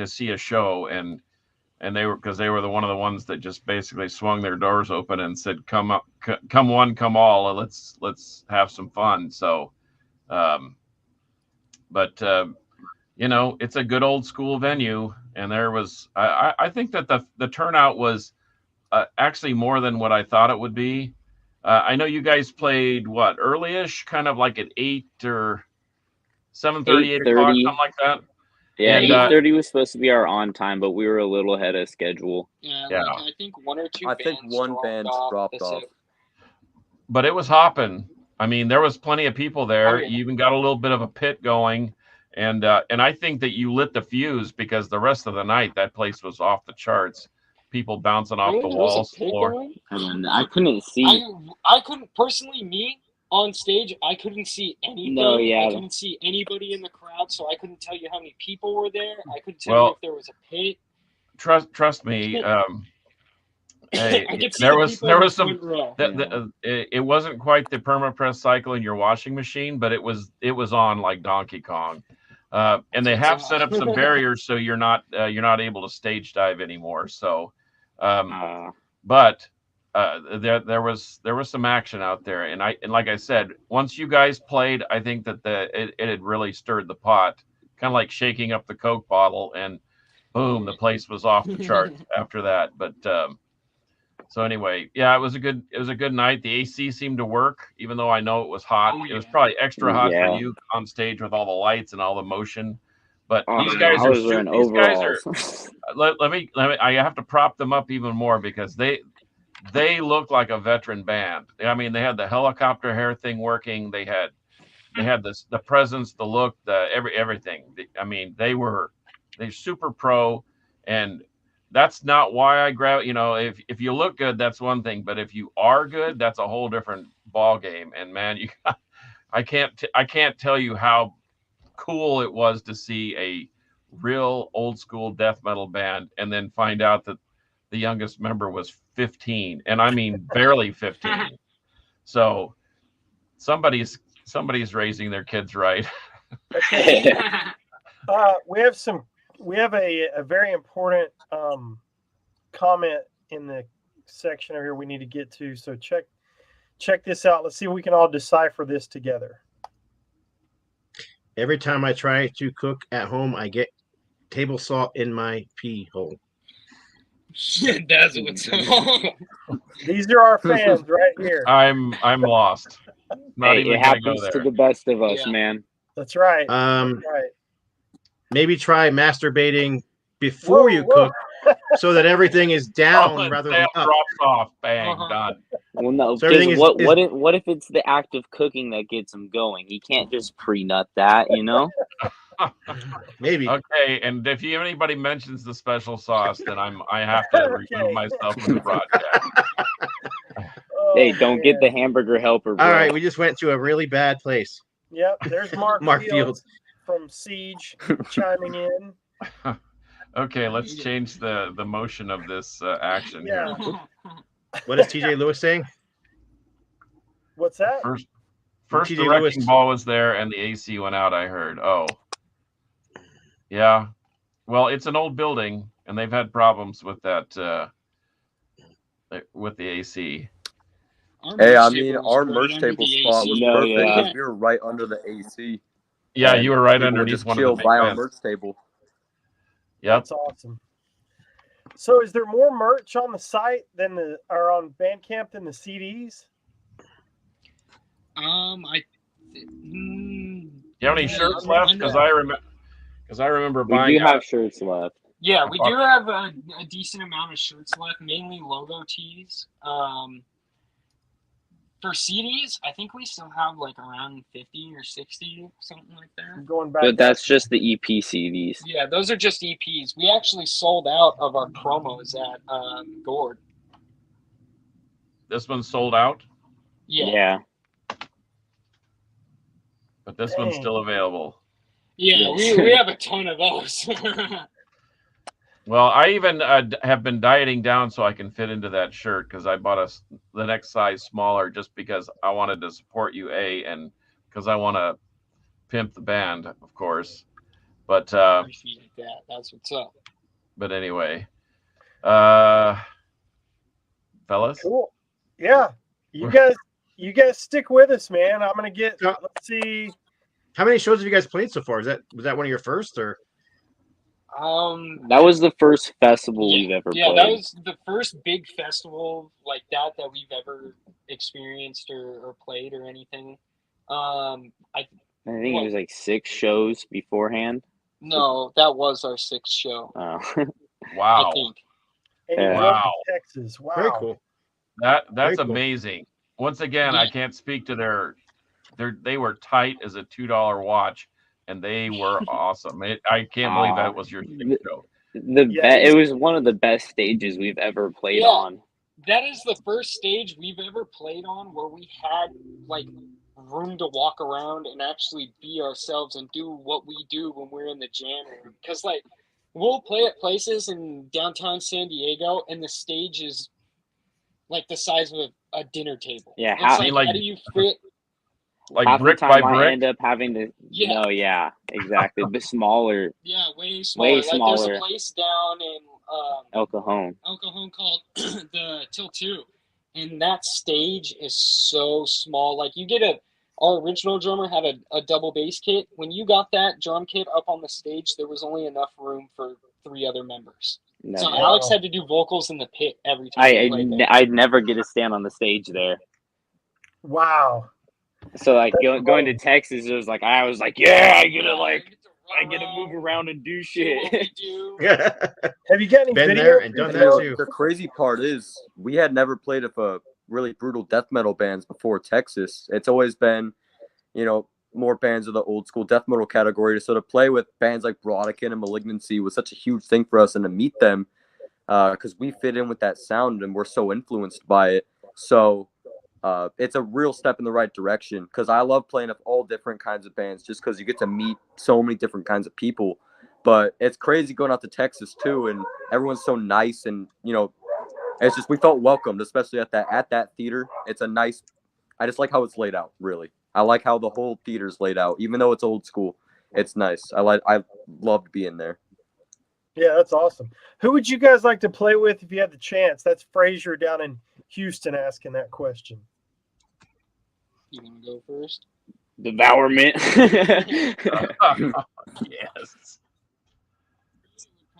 Speaker 2: see a show, and they were one of the ones that just basically swung their doors open and said, "Come up, come one, come all, and let's have some fun." So. But it's a good old school venue, and there was I think that the turnout was actually more than what I thought it would be. I know you guys played what early-ish, kind of like at 8 or 7:30, 8 o'clock,
Speaker 4: 8:30.
Speaker 2: something like that.
Speaker 4: Yeah,
Speaker 2: And,
Speaker 4: 8:30 was supposed to be our on time, but we were a little ahead of schedule.
Speaker 5: Yeah,
Speaker 2: Yeah.
Speaker 5: like, I think one or two.
Speaker 6: I think one band dropped off.
Speaker 2: But it was hopping. I mean, there was plenty of people there.
Speaker 5: Oh, yeah.
Speaker 2: You even got a little bit of a pit going, and I think that you lit the fuse because the rest of the night that place was off the charts. People bouncing off the walls, floor.
Speaker 4: I couldn't see.
Speaker 5: I couldn't personally, me on stage, I couldn't see anything.
Speaker 4: No, yeah.
Speaker 5: I couldn't see anybody in the crowd, so I couldn't tell you how many people were there. I couldn't tell
Speaker 2: Well,
Speaker 5: you if there was a pit.
Speaker 2: Trust me. Hey,
Speaker 5: I could see
Speaker 2: there
Speaker 5: the
Speaker 2: was
Speaker 5: people
Speaker 2: there
Speaker 5: in
Speaker 2: was
Speaker 5: the
Speaker 2: some.
Speaker 5: front row.
Speaker 2: It wasn't quite the permapress cycle in your washing machine, but it was on like Donkey Kong, and they have set up some barriers so you're not able to stage dive anymore. So, but there was some action out there, and like I said, once you guys played, I think that it had really stirred the pot, kind of like shaking up the Coke bottle, and boom, the place was off the charts after that. But so anyway, yeah, it was a good night. The AC seemed to work, even though I know it was hot.
Speaker 5: Oh,
Speaker 2: It was
Speaker 5: yeah.
Speaker 2: probably extra hot
Speaker 4: Yeah.
Speaker 2: for you on stage with all the lights and all the motion. But
Speaker 4: Oh,
Speaker 2: these
Speaker 4: man,
Speaker 2: guys
Speaker 4: I
Speaker 2: are
Speaker 4: was wearing
Speaker 2: these guys are.
Speaker 4: overalls.
Speaker 2: Let me. I have to prop them up even more because they look like a veteran band. I mean, they had the helicopter hair thing working. They had the presence, the look, everything. I mean, they're super pro, and that's not why I grab. If you look good, that's one thing, but if you are good, that's a whole different ball game. And man, I can't tell you how cool it was to see a real old school death metal band, and then find out that the youngest member was 15, and I mean barely 15. So somebody's raising their kids right.
Speaker 1: Okay. We have a very important comment in the section over here we need to get to. So check this out. Let's see if we can all decipher this together.
Speaker 3: Every time I try to cook at home, I get table salt in my pee hole.
Speaker 5: That's what's
Speaker 1: These are our fans right here.
Speaker 2: I'm lost. Not
Speaker 4: Hey,
Speaker 2: even
Speaker 4: it
Speaker 2: gonna go
Speaker 4: happens to
Speaker 2: there.
Speaker 4: the best of us,
Speaker 5: Yeah.
Speaker 4: man.
Speaker 1: That's right.
Speaker 3: Um,
Speaker 1: That's right.
Speaker 3: maybe try masturbating before you
Speaker 1: Whoa.
Speaker 3: cook, so that everything is down
Speaker 2: Oh,
Speaker 3: rather
Speaker 2: tail
Speaker 3: than up.
Speaker 2: drops off. Bang,
Speaker 5: Uh-huh.
Speaker 2: done.
Speaker 4: Well, no,
Speaker 3: So everything
Speaker 4: because
Speaker 3: is-
Speaker 4: what if it's the act of cooking that gets him going? He can't just pre-nut that, you know?
Speaker 3: Maybe.
Speaker 2: Okay, and if anybody mentions the special sauce, then I have to remove myself from the broadcast.
Speaker 4: Hey, don't get the
Speaker 1: man.
Speaker 4: hamburger helper, bro.
Speaker 3: All right, we just went to a really bad place.
Speaker 1: Yep, there's Mark,
Speaker 3: Mark
Speaker 1: Fields
Speaker 3: Fields.
Speaker 1: from Siege chiming in.
Speaker 2: Okay, let's change the motion of this action
Speaker 1: Yeah.
Speaker 2: here.
Speaker 3: What is TJ Lewis saying?
Speaker 1: What's that?
Speaker 2: First
Speaker 3: TJ
Speaker 2: directing
Speaker 3: Lewis.
Speaker 2: ball was there and the AC went out, I heard. Oh. Yeah. Well, it's an old building and they've had problems with that with the AC.
Speaker 6: Hey, I
Speaker 5: merch
Speaker 6: mean,
Speaker 5: table was
Speaker 6: our
Speaker 5: right
Speaker 6: merch
Speaker 5: under
Speaker 6: table
Speaker 5: the
Speaker 6: spot
Speaker 5: AC.
Speaker 6: was
Speaker 4: No,
Speaker 6: perfect
Speaker 4: yeah.
Speaker 6: because we were right under the AC.
Speaker 2: Yeah,
Speaker 6: And
Speaker 2: you were right
Speaker 6: people would
Speaker 2: underneath
Speaker 6: just
Speaker 2: one of
Speaker 6: chill
Speaker 2: the big
Speaker 6: by our
Speaker 2: vents.
Speaker 6: merch table.
Speaker 2: Yep.
Speaker 1: That's awesome. So, is there more merch on the site or on Bandcamp than the CDs?
Speaker 2: You have any
Speaker 5: Yeah,
Speaker 2: shirts
Speaker 5: I
Speaker 2: left?
Speaker 5: know.
Speaker 2: Because I remember
Speaker 4: We
Speaker 2: buying
Speaker 4: do have shirts left.
Speaker 5: Yeah, we do have a decent amount of shirts left, mainly logo tees. For CDs, I think we still have like around 50 or 60, something like that.
Speaker 1: Going back,
Speaker 4: But that's just the EP CDs.
Speaker 5: Yeah, those are just EPs. We actually sold out of our promos at Gord.
Speaker 2: this one's sold out,
Speaker 5: Yeah.
Speaker 2: but this one's
Speaker 1: Dang.
Speaker 2: still available.
Speaker 5: Yeah,
Speaker 4: Yes.
Speaker 5: we have a ton of those.
Speaker 2: Well, I even have been dieting down so I can fit into that shirt because I bought the next size smaller just because I wanted to support you, and because I want to pimp the band, of course. But
Speaker 5: Appreciate that. That's what's up.
Speaker 2: but anyway, fellas,
Speaker 1: cool. Yeah, you guys stick with us, man. I'm gonna get.
Speaker 3: Yeah.
Speaker 1: Let's see.
Speaker 3: How many shows have you guys played so far? Was that one of your first or?
Speaker 4: That was the first festival we've ever
Speaker 5: Yeah,
Speaker 4: played.
Speaker 5: that was the first big festival like that we've ever experienced or played or anything.
Speaker 4: I think it was like 6 shows beforehand.
Speaker 5: No, that was our 6th show.
Speaker 4: Oh.
Speaker 2: wow,
Speaker 5: I think.
Speaker 1: And you
Speaker 2: Wow.
Speaker 1: drove to Texas. Wow.
Speaker 3: Very cool.
Speaker 2: that's
Speaker 3: Very cool.
Speaker 2: amazing. Once again, I can't speak to they were tight as a $2 watch, and they were awesome. I can't believe that was your show.
Speaker 4: It was one of the best stages we've ever played on.
Speaker 5: That is the first stage we've ever played on where we had like room to walk around and actually be ourselves and do what we do when we're in the jam room. Because like we'll play at places in downtown San Diego and the stage is like the size of a dinner table.
Speaker 4: Yeah,
Speaker 5: how do you fit?
Speaker 2: Like
Speaker 4: half
Speaker 2: brick
Speaker 4: the
Speaker 2: by
Speaker 4: time I
Speaker 2: brick.
Speaker 4: end up having to.
Speaker 5: Yeah.
Speaker 4: No, yeah, exactly. But smaller.
Speaker 5: Yeah, way smaller.
Speaker 4: Way
Speaker 5: Like
Speaker 4: smaller.
Speaker 5: there's a place down in
Speaker 4: El Cajon.
Speaker 5: called the Till 2, and that stage is so small. Like you get our original drummer had a double bass kit. When you got that drum kit up on the stage, there was only enough room for 3 other members.
Speaker 4: No.
Speaker 5: So Alex had to do vocals in the pit every time. he played there.
Speaker 4: I'd never get to stand on the stage there.
Speaker 1: Wow.
Speaker 4: So like
Speaker 1: That's
Speaker 4: going to
Speaker 1: cool.
Speaker 4: Texas, it was like I was like, yeah, I get to move around and do shit.
Speaker 1: Have you got any
Speaker 3: Been
Speaker 1: video?
Speaker 3: there and done that too.
Speaker 6: The crazy part is we had never played with a really brutal death metal bands before Texas. It's always been, more bands of the old school death metal category. So to play with bands like Brodekin and Malignancy was such a huge thing for us, and to meet them because we fit in with that sound and we're so influenced by it. So it's a real step in the right direction because I love playing with all different kinds of bands just because you get to meet so many different kinds of people. But it's crazy going out to Texas too, and everyone's so nice, and it's just we felt welcomed, especially at that theater. It's a nice. I just like how it's laid out. Really, I like how the whole theater's laid out, even though it's old school. It's nice. I loved being there.
Speaker 1: Yeah, that's awesome. Who would you guys like to play with if you had the chance? That's Frazier down in Houston asking that question.
Speaker 5: You want to go first?
Speaker 4: Devourment.
Speaker 2: Yes.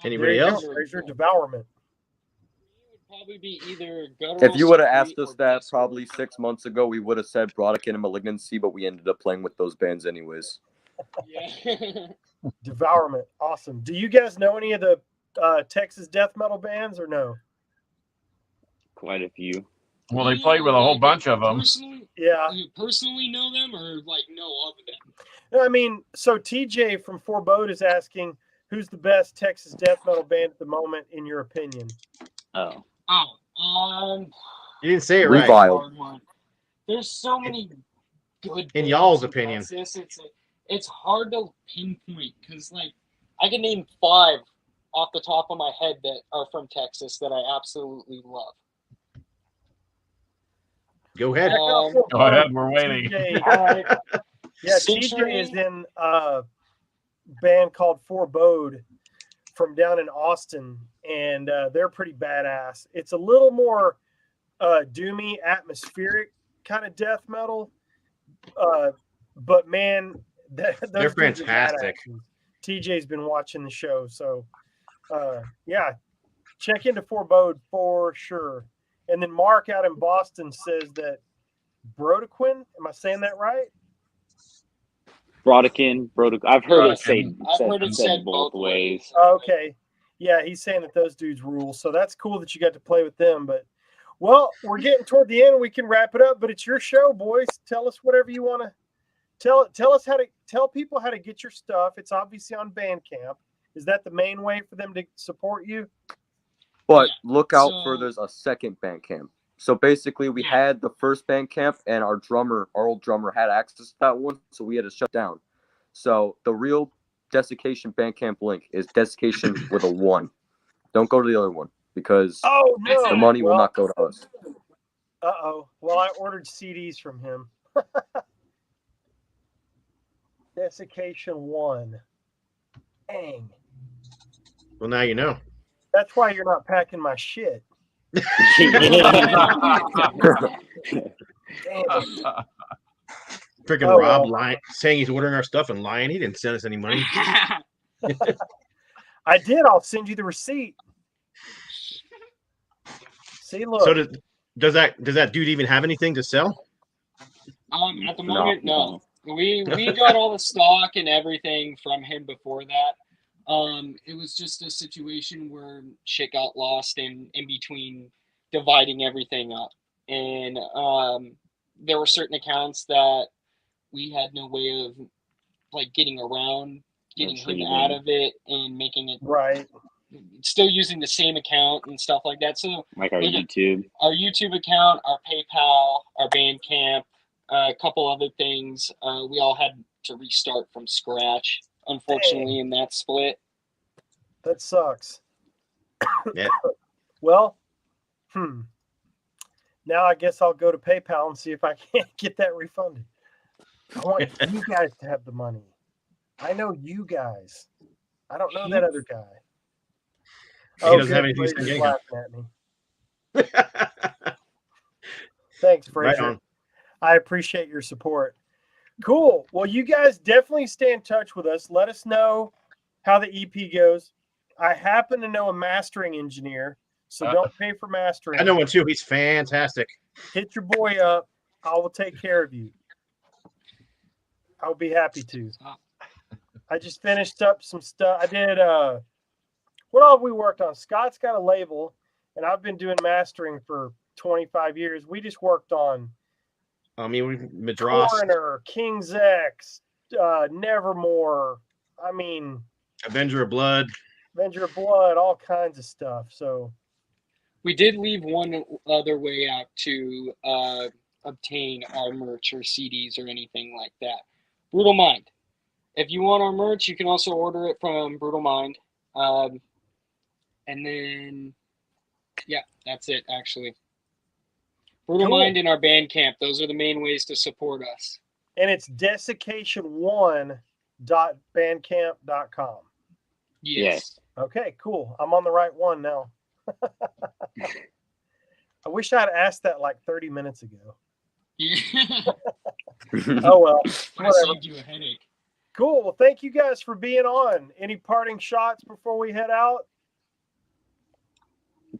Speaker 3: Anybody
Speaker 1: There you
Speaker 3: else?
Speaker 1: go, Frazier, Devourment.
Speaker 5: It would probably be either Guttural
Speaker 6: If you would have
Speaker 5: Secret
Speaker 6: asked us
Speaker 5: or
Speaker 6: that
Speaker 5: Discord.
Speaker 6: probably 6 months ago, we would have said Brodekin and Malignancy, but we ended up playing with those bands anyways.
Speaker 5: Yeah.
Speaker 1: Devourment. Awesome. Do you guys know any of the Texas death metal bands or no?
Speaker 4: Quite a few.
Speaker 2: Well, they played with a whole bunch of them.
Speaker 1: Yeah.
Speaker 5: You personally know them or like know of them?
Speaker 1: I mean, so TJ from Forebode is asking, who's the best Texas death metal band at the moment, in your opinion?
Speaker 4: Oh.
Speaker 5: Oh,
Speaker 3: You didn't say it right.
Speaker 6: Reviled.
Speaker 5: Hard one. There's so many good.
Speaker 3: In
Speaker 5: bands
Speaker 3: y'all's opinion.
Speaker 5: Texas. It's hard to pinpoint because like I can name 5 off the top of my head that are from Texas that I absolutely love.
Speaker 3: Go ahead.
Speaker 2: Go ahead, we're waiting.
Speaker 1: TJ,
Speaker 5: All right.
Speaker 1: yeah,
Speaker 5: Century.
Speaker 1: TJ is in a band called Forebode from down in Austin, and they're pretty badass. It's a little more doomy, atmospheric kind of death metal, but man, they're
Speaker 3: fantastic.
Speaker 1: TJ's been watching the show, so yeah, check into Forebode for sure. And then Mark out in Boston says that Brodequin, am I saying that right?
Speaker 4: Brodequin. I've heard it
Speaker 2: Brodequin.
Speaker 4: said both ways.
Speaker 1: Okay. Yeah, he's saying that those dudes rule. So that's cool that you got to play with them. But, well, we're getting toward the end. We can wrap it up, but it's your show, boys. Tell us whatever you want to tell us how to tell people how to get your stuff. It's obviously on Bandcamp. Is that the main way for them to support you?
Speaker 6: But look out for there's a second Bandcamp. So basically, we had the first Bandcamp, and our old drummer, had access to that one, so we had to shut down. So the real Desiccation Bandcamp link is Desiccation with a 1. Don't go to the other one because the money will not go to us.
Speaker 1: Uh-oh. Well, I ordered CDs from him. Desiccation 1. Dang.
Speaker 3: Well, now you know.
Speaker 1: That's why you're not packing my shit.
Speaker 3: Freaking Rob lying, saying he's ordering our stuff and lying. He didn't send us any money.
Speaker 1: I did. I'll send you the receipt. See, look.
Speaker 3: So does that dude even have anything to sell?
Speaker 5: At the moment, no. We got all the stock and everything from him before that. It was just a situation where shit got lost in between dividing everything up, and there were certain accounts that we had no way of like getting around, getting him out of it, and making it
Speaker 1: right.
Speaker 5: Still using the same account and stuff like that. So
Speaker 4: like our YouTube
Speaker 5: account, our PayPal, our Bandcamp, a couple other things. We all had to restart from scratch, unfortunately, in that split.
Speaker 1: That sucks.
Speaker 3: Yeah.
Speaker 1: Well, now I guess I'll go to PayPal and see if I can't get that refunded. I want you guys to have the money. I know you guys. I don't know that other guy.
Speaker 3: He doesn't have anything to say.
Speaker 1: Laughing at me. Thanks, Fraser.
Speaker 3: Right,
Speaker 1: I appreciate your support. Cool. Well, you guys definitely stay in touch with us. Let us know how the EP goes. I happen to know a mastering engineer, so don't pay for mastering.
Speaker 3: I know one too. He's fantastic.
Speaker 1: Hit your boy up. I will take care of you. I'll be happy to. I just finished up some stuff. I did what all have we worked on? Scott's got a label, and I've been doing mastering for 25 years. We just worked on
Speaker 3: Madras,
Speaker 1: Coroner, King's X, Nevermore. I mean,
Speaker 3: Avenger of Blood,
Speaker 1: all kinds of stuff. So
Speaker 5: we did leave one other way out to obtain our merch or CDs or anything like that. Brutal Mind. If you want our merch, you can also order it from Brutal Mind. And then, yeah, that's it, actually. Brutal Mind and our Bandcamp. Those are the main ways to support us.
Speaker 1: And it's desiccation1.bandcamp.com.
Speaker 5: Yes.
Speaker 1: Okay, cool. I'm on the right one now. I wish I'd asked that like 30 minutes ago. Oh, well.
Speaker 5: I saved you a headache.
Speaker 1: Cool. Well, thank you guys for being on. Any parting shots before we head out?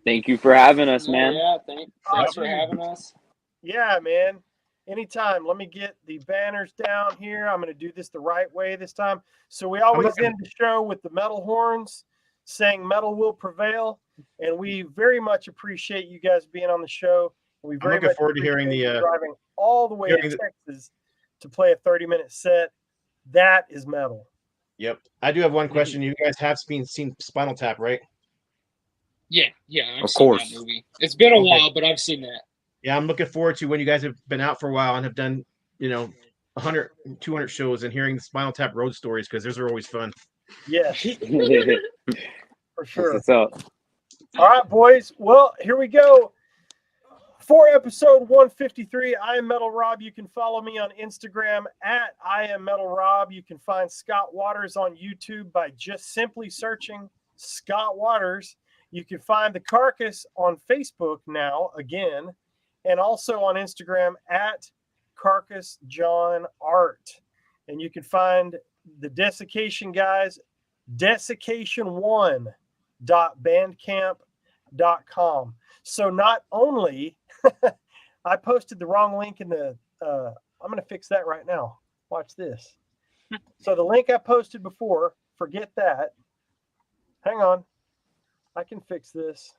Speaker 4: Thank you for having us, man.
Speaker 5: Yeah, thanks for having us.
Speaker 1: Yeah, man. Anytime. Let me get the banners down here. I'm going to do this the right way this time. So we always end the show with the metal horns saying metal will prevail. And we very much appreciate you guys being on the show. We very
Speaker 3: looking
Speaker 1: much
Speaker 3: forward to hearing the
Speaker 1: driving all the way to Texas to play a 30-minute set. That is metal.
Speaker 3: Yep. I do have one question. You guys have seen Spinal Tap, right?
Speaker 5: Yeah,
Speaker 6: I've seen that
Speaker 5: movie. It's been a while, but I've seen that.
Speaker 3: Yeah, I'm looking forward to when you guys have been out for a while and have done, 100, 200 shows and hearing the Spinal Tap Road stories, because those are always fun.
Speaker 1: Yes, for sure.
Speaker 4: So
Speaker 1: All right, boys. Well, here we go. For episode 153, I am Metal Rob. You can follow me on Instagram at I am Metal Rob. You can find Scott Waters on YouTube by just simply searching Scott Waters. You can find the Carcass on Facebook now, again, and also on Instagram at Carcass John Art. And you can find the Desiccation guys, desiccation1.bandcamp.com. So not only I posted the wrong link in the I'm going to fix that right now. Watch this. So the link I posted before, forget that. Hang on. I can fix this.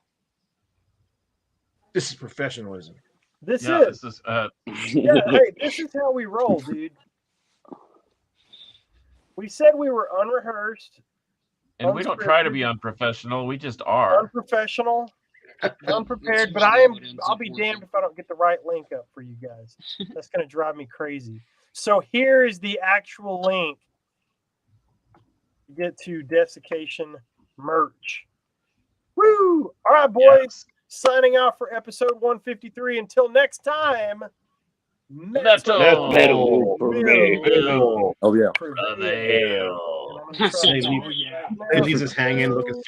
Speaker 3: This is professionalism.
Speaker 1: This
Speaker 2: Yeah,
Speaker 1: is.
Speaker 2: this is
Speaker 1: Yeah, hey, this is how we roll, dude. We said we were unrehearsed,
Speaker 2: and we don't try to be unprofessional. We just are.
Speaker 1: unprofessional, unprepared, but
Speaker 5: usually what ends
Speaker 1: I'll
Speaker 5: up
Speaker 1: be
Speaker 5: working.
Speaker 1: damned if I don't get the right link up for you guys. That's going to drive me crazy. So here is the actual link to get to Desiccation merch. Woo! All right, boys.
Speaker 2: Yes.
Speaker 1: Signing out for episode 153. Until next time,
Speaker 2: Metal.
Speaker 4: Metal.
Speaker 6: Oh yeah.
Speaker 1: prevail.
Speaker 2: Prevail.
Speaker 1: And I'm gonna try
Speaker 5: Oh,
Speaker 1: to-
Speaker 5: yeah.
Speaker 3: He leaves us hanging, looking stupid.